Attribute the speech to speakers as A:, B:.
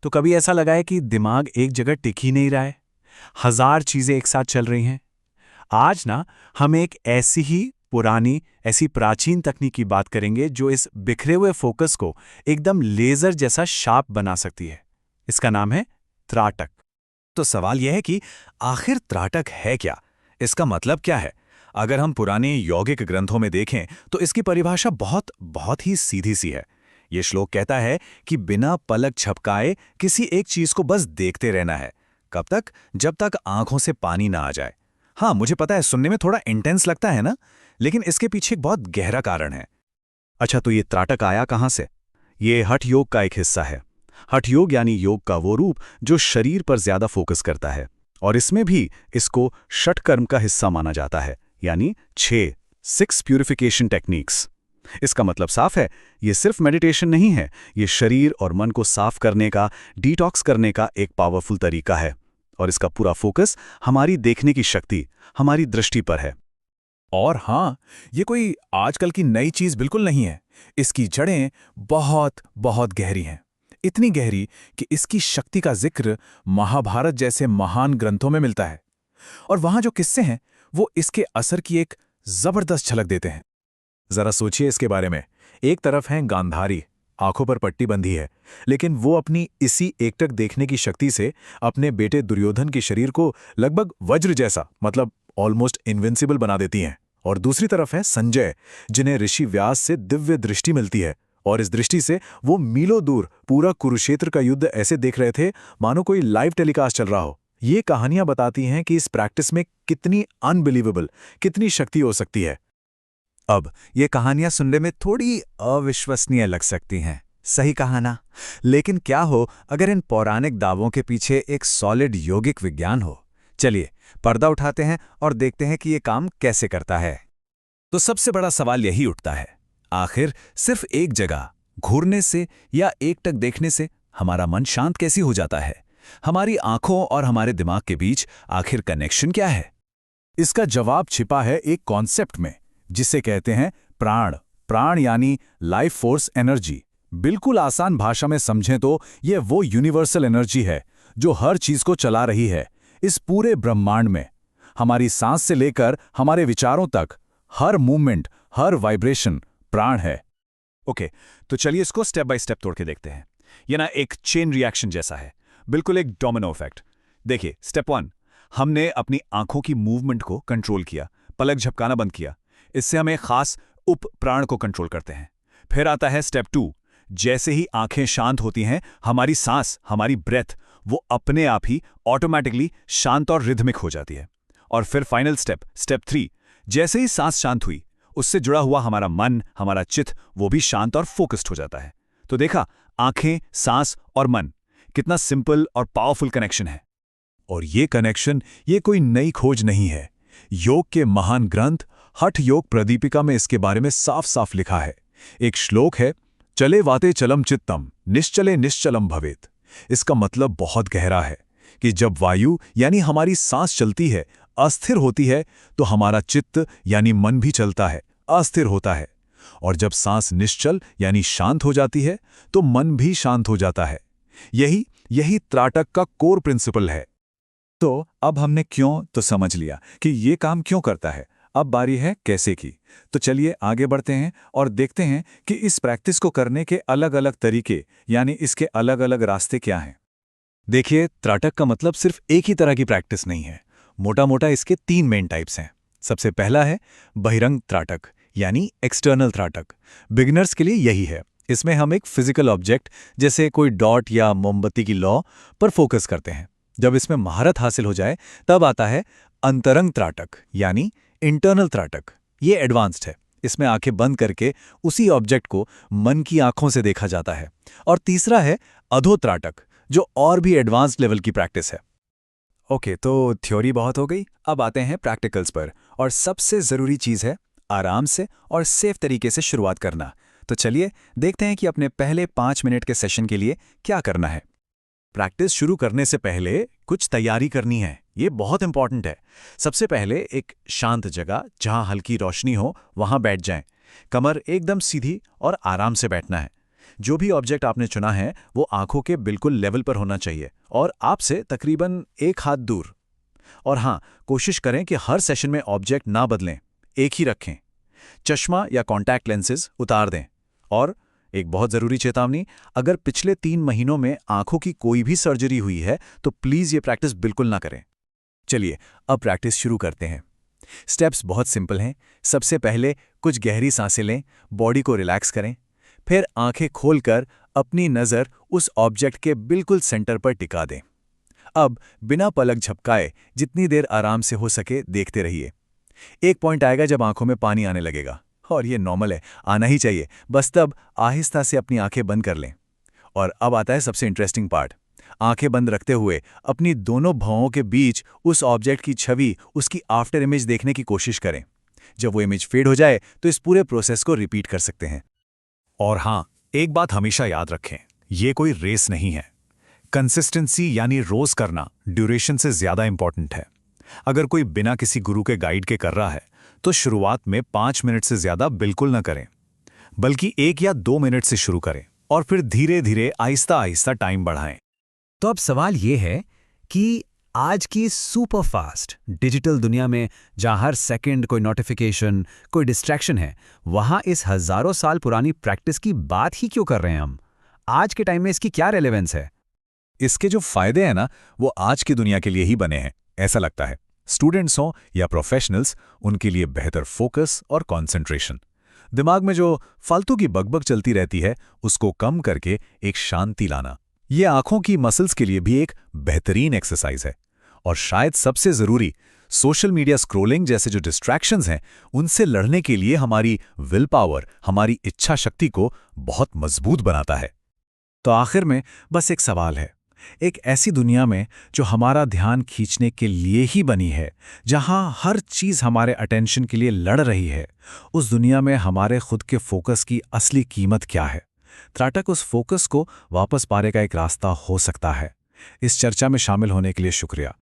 A: तो कभी ऐसा लगा है कि दिमाग एक जगह टिक ही नहीं रहा है, हजार चीजें एक साथ चल रही हैं? आज ना हम एक ऐसी ही पुरानी, ऐसी प्राचीन तकनीक की बात करेंगे जो इस बिखरे हुए फोकस को एकदम लेजर जैसा शार्प बना सकती है। इसका नाम है त्राटक।
B: तो सवाल यह है कि आखिर त्राटक है क्या? इसका मतलब क्या है? अगर हम पुराने यौगिक ग्रंथों में देखें तो इसकी परिभाषा बहुत बहुत ही सीधी सी है। ये श्लोक कहता है कि बिना पलक झपकाए किसी एक चीज को बस देखते रहना है। कब तक? जब तक आंखों से पानी ना आ जाए। हाँ, मुझे पता है सुनने में थोड़ा इंटेंस लगता है ना, लेकिन इसके पीछे एक बहुत गहरा कारण है। अच्छा, तो ये त्राटक आया कहाँ से? ये हठ योग का एक हिस्सा है। हठ योग यानी योग का वो रूप जो शरीर पर ज्यादा फोकस करता है, और इसमें भी इसको षट कर्म का हिस्सा माना जाता है, यानी 6 प्यूरिफिकेशन टेक्निक्स। इसका मतलब साफ है, ये सिर्फ मेडिटेशन नहीं है, ये शरीर और मन को साफ करने का, डिटॉक्स करने का एक पावरफुल तरीका है। और इसका पूरा फोकस हमारी देखने की शक्ति, हमारी दृष्टि पर है।
C: और हाँ, ये कोई आजकल की नई चीज बिल्कुल नहीं है। इसकी जड़ें बहुत बहुत गहरी हैं। इतनी गहरी कि इसकी शक्ति का जिक्र महाभारत जैसे महान ग्रंथों में मिलता है। और वहां जो किस्से हैं वो इसके असर की एक जबरदस्त झलक देते हैं। जरा सोचिए इसके बारे में। एक तरफ है गांधारी, आंखों पर पट्टी बंधी है, लेकिन वो अपनी इसी एकटक देखने की शक्ति से अपने बेटे दुर्योधन के शरीर को लगभग वज्र जैसा, मतलब ऑलमोस्ट इनविंसिबल बना देती हैं। और दूसरी तरफ है संजय, जिन्हें ऋषि व्यास से दिव्य दृष्टि मिलती है, और इस दृष्टि से वो मीलों दूर पूरा कुरुक्षेत्र का युद्ध ऐसे देख रहे थे मानो कोई लाइव टेलीकास्ट चल रहा हो। ये कहानियां बताती हैं कि इस प्रैक्टिस में कितनी अनबिलीवेबल, कितनी शक्ति हो सकती है।
B: अब ये कहानियां सुनने में थोड़ी अविश्वसनीय लग सकती हैं, सही कहा ना? लेकिन क्या हो अगर इन पौराणिक दावों के पीछे एक सॉलिड यौगिक विज्ञान हो? चलिए पर्दा उठाते हैं और देखते हैं कि ये काम कैसे करता है। तो सबसे बड़ा सवाल यही उठता है, आखिर सिर्फ एक जगह घूरने से या एकटक देखने से हमारा मन शांत कैसी हो जाता है? हमारी आंखों और हमारे दिमाग के बीच आखिर कनेक्शन क्या है?
C: इसका जवाब छिपा है एक कॉन्सेप्ट में, जिसे कहते हैं प्राण। प्राण यानी लाइफ फोर्स एनर्जी। बिल्कुल आसान भाषा में समझें तो यह वो यूनिवर्सल एनर्जी है जो हर चीज को चला रही है इस पूरे ब्रह्मांड में। हमारी सांस से लेकर हमारे विचारों तक हर मूवमेंट, हर वाइब्रेशन प्राण है।
B: ओके, तो चलिए इसको स्टेप बाय स्टेप तोड़ के देखते हैं। यह ना एक चेन रिएक्शन जैसा है, बिल्कुल एक डोमिनो इफेक्ट। देखिए, स्टेप 1, हमने अपनी आंखों की मूवमेंट को कंट्रोल किया, पलक झपकाना बंद किया। इससे हम एक खास उप प्राण को कंट्रोल करते हैं। फिर आता है स्टेप 2। जैसे ही आंखें शांत होती हैं, हमारी सांस, हमारी ब्रेथ, वो अपने आप ही ऑटोमेटिकली शांत और रिदमिक हो जाती है। और फिर फाइनल स्टेप, स्टेप 3, जैसे ही सांस शांत हुई, उससे जुड़ा हुआ हमारा मन, हमारा चित्त, वो भी शांत और फोकस्ड हो जाता है। तो देखा, आंखें, सांस और मन, कितना सिंपल और पावरफुल कनेक्शन है।
C: और ये कनेक्शन, ये कोई नई खोज नहीं है। योग के महान ग्रंथ हठ योग प्रदीपिका में इसके बारे में साफ साफ लिखा है। एक श्लोक है, चले वाते चलम चित्तम निश्चले निश्चलम भवेत। इसका मतलब बहुत गहरा है कि जब वायु यानी हमारी सांस चलती है, अस्थिर होती है, तो हमारा चित्त यानी मन भी चलता है, अस्थिर होता है। और जब सांस निश्चल यानी शांत हो जाती है, तो मन भी शांत हो जाता है। यही यही त्राटक का कोर प्रिंसिपल है। तो अब हमने क्यों तो समझ लिया कि ये काम क्यों करता है। अब बारी है कैसे की। तो चलिए आगे बढ़ते हैं और देखते हैं कि इस प्रैक्टिस को करने के अलग अलग तरीके, यानी इसके अलग अलग रास्ते क्या हैं।
B: देखिए, त्राटक का मतलब सिर्फ एक ही तरह की प्रैक्टिस नहीं है। मोटा मोटा इसके 3 मेन टाइप्स हैं। सबसे पहला है बहिरंग त्राटक, यानी एक्सटर्नल त्राटक। बिगिनर्स के लिए यही है। इसमें हम एक फिजिकल ऑब्जेक्ट जैसे कोई डॉट या मोमबत्ती की लौ पर फोकस करते हैं। जब इसमें महारत हासिल हो जाए तब आता है अंतरंग त्राटक, यानी इंटरनल त्राटक। ये एडवांस्ड है। इसमें आंखें बंद करके उसी ऑब्जेक्ट को मन की आंखों से देखा जाता है। और तीसरा है अधो त्राटक, जो और भी एडवांस्ड लेवल की प्रैक्टिस है। ओके, तो थ्योरी बहुत हो गई, अब आते हैं प्रैक्टिकल्स पर। और सबसे जरूरी चीज है आराम से और सेफ तरीके से शुरुआत करना। तो चलिए देखते हैं कि अपने पहले 5 मिनट के सेशन के लिए क्या करना है। प्रैक्टिस शुरू करने से पहले कुछ तैयारी करनी है, ये बहुत इंपॉर्टेंट है। सबसे पहले एक शांत जगह जहां हल्की रोशनी हो, वहां बैठ जाएं। कमर एकदम सीधी और आराम से बैठना है।
A: जो भी ऑब्जेक्ट आपने चुना है वो आंखों के बिल्कुल लेवल पर होना चाहिए और आपसे तकरीबन 1 हाथ दूर। और हाँ, कोशिश करें कि हर सेशन में ऑब्जेक्ट ना बदलें, एक ही रखें। चश्मा या कॉन्टैक्ट लेंसेज उतार दें। और एक बहुत ज़रूरी चेतावनी, अगर पिछले 3 महीनों में आंखों की कोई भी सर्जरी हुई है तो प्लीज़ ये प्रैक्टिस बिल्कुल ना करें। चलिए अब प्रैक्टिस शुरू करते हैं। स्टेप्स बहुत सिंपल हैं। सबसे पहले कुछ गहरी सांसें लें, बॉडी को रिलैक्स करें, फिर आंखें खोलकर अपनी नज़र उस ऑब्जेक्ट के बिल्कुल सेंटर पर टिका दें। अब बिना पलक झपकाए जितनी देर आराम से हो सके देखते रहिए। एक पॉइंट आएगा जब आंखों में पानी आने लगेगा, और ये नॉर्मल है, आना ही चाहिए। बस तब आहिस्ता से अपनी आंखें बंद कर लें। और अब आता है सबसे इंटरेस्टिंग पार्ट। आंखें बंद रखते हुए अपनी दोनों भौहों के बीच उस ऑब्जेक्ट की छवि, उसकी आफ्टर इमेज देखने की कोशिश करें। जब वो इमेज फेड हो जाए तो इस पूरे प्रोसेस को रिपीट कर सकते हैं।
B: और हाँ, एक बात हमेशा याद रखें, ये कोई रेस नहीं है। कंसिस्टेंसी यानी रोज करना ड्यूरेशन से ज्यादा इंपॉर्टेंट है। अगर कोई बिना किसी गुरु के गाइड के कर रहा है तो शुरुआत में 5 मिनट से ज्यादा बिल्कुल ना करें, बल्कि 1 या 2 मिनट से शुरू करें और फिर धीरे धीरे आहिस्ता आहिस्ता टाइम बढ़ाएं।
D: तो अब सवाल ये है कि आज की सुपर फास्ट डिजिटल दुनिया में जहां हर सेकंड कोई नोटिफिकेशन, कोई डिस्ट्रैक्शन है, वहां इस हजारों साल पुरानी प्रैक्टिस की बात ही क्यों कर रहे हैं हम? आज के टाइम में इसकी क्या रेलेवेंस है?
B: इसके जो फायदे हैं ना, वो आज की दुनिया के लिए ही बने हैं, ऐसा लगता है। स्टूडेंट्स हों या प्रोफेशनल्स, उनके लिए बेहतर फोकस और कंसंट्रेशन। दिमाग में जो फालतू की बकबक चलती रहती है उसको कम करके एक शांति लाना, ये आंखों की मसल्स के लिए भी एक बेहतरीन एक्सरसाइज है। और शायद सबसे जरूरी, सोशल मीडिया स्क्रोलिंग जैसे जो डिस्ट्रैक्शंस हैं, उनसे लड़ने के लिए हमारी विल पावर, हमारी इच्छा शक्ति को बहुत मजबूत बनाता है।
A: तो आखिर में बस एक सवाल है, एक ऐसी दुनिया में जो हमारा ध्यान खींचने के लिए ही बनी है, जहां हर चीज हमारे अटेंशन के लिए लड़ रही है, उस दुनिया में हमारे खुद के फोकस की असली कीमत क्या है? त्राटक उस फोकस को वापस पाने का एक रास्ता हो सकता है। इस चर्चा में शामिल होने के लिए शुक्रिया।